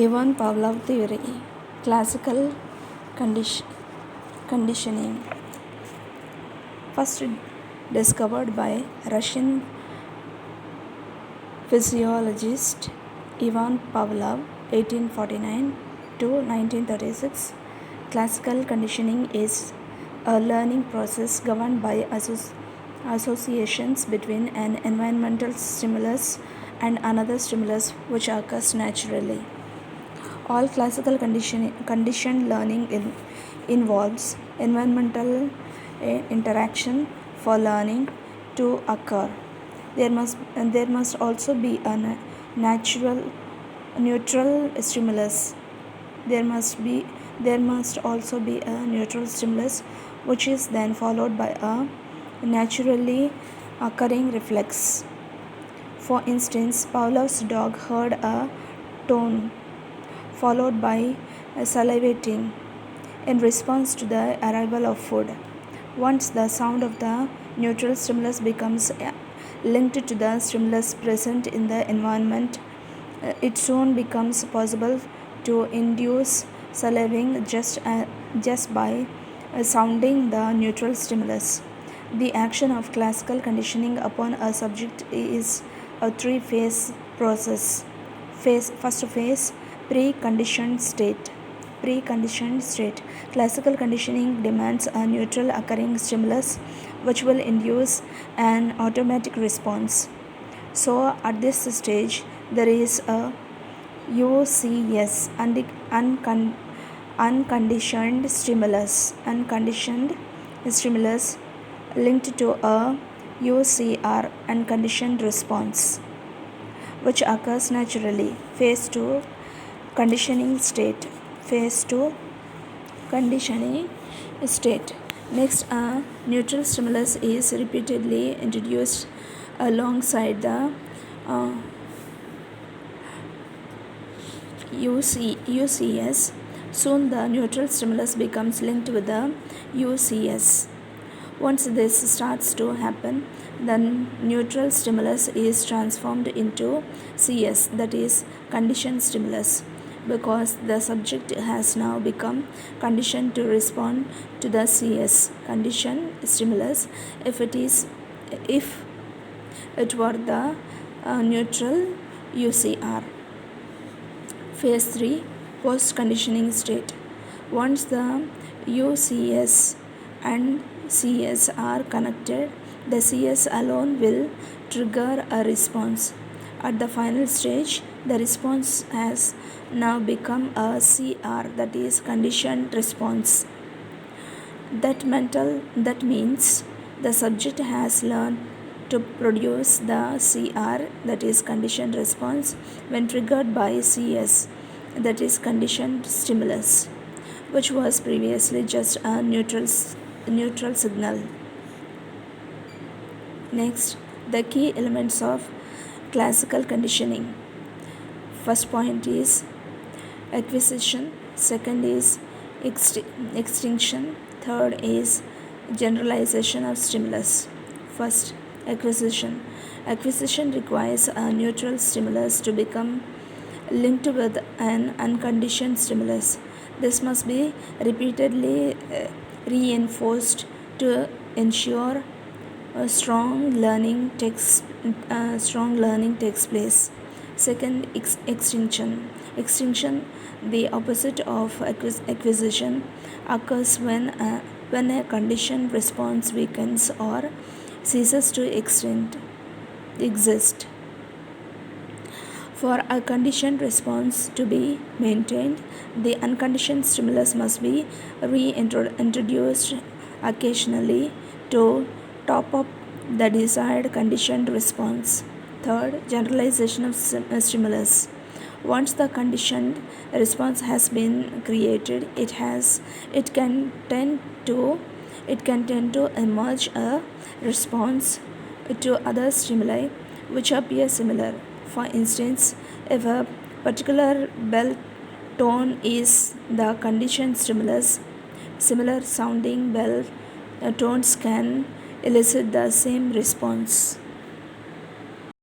Ivan Pavlov theory, classical conditioning, first discovered by Russian physiologist Ivan Pavlov, 1849 to 1936. Classical conditioning is a learning process governed by associations between an environmental stimulus and another stimulus which occurs naturally. All classical conditioned learning involves environmental interaction for learning to occur. There must also be a neutral stimulus. There must also be a neutral stimulus, which is then followed by a naturally occurring reflex. For instance, Pavlov's dog heard a tone followed by salivating in response to the arrival of food. Once the sound of the neutral stimulus becomes linked to the stimulus present in the environment, it soon becomes possible to induce salivating just by sounding the neutral stimulus. The action of classical conditioning upon a subject is a three-phase process. First phase, preconditioned state. Classical conditioning demands a neutral occurring stimulus which will induce an automatic response. So at this stage there is a UCS, unconditioned stimulus linked to a UCR, unconditioned response, which occurs naturally. Phase 2, conditioning state. Next, a neutral stimulus is repeatedly introduced alongside the UCS. Soon the neutral stimulus becomes linked with the UCS. Once this starts to happen, the neutral stimulus is transformed into CS, that is conditioned stimulus, because the subject has now become conditioned to respond to the CS, conditioned stimulus, if it were the neutral UCR. Phase 3, post-conditioning state. Once the UCS and CS are connected, the CS alone will trigger a response. At the final stage, the response has now become a CR, that is conditioned response. That means the subject has learned to produce the CR, that is conditioned response, when triggered by CS, that is conditioned stimulus, which was previously just a neutral signal. Next, the key elements of classical conditioning. First point is acquisition, second is extinction, third is generalization of stimulus. First, acquisition. Acquisition requires a neutral stimulus to become linked with an unconditioned stimulus. This must be repeatedly reinforced to ensure a strong learning takes place. Second, extinction. Extinction, the opposite of acquisition, occurs when a conditioned response weakens or ceases to exist. For a conditioned response to be maintained, the unconditioned stimulus must be reintroduced occasionally to top up the desired conditioned response. Third, generalization of stimulus. Once the conditioned response has been created, it can tend to emerge a response to other stimuli which appear similar. For instance, if a particular bell tone is the conditioned stimulus, similar sounding bell tones can elicit the same response.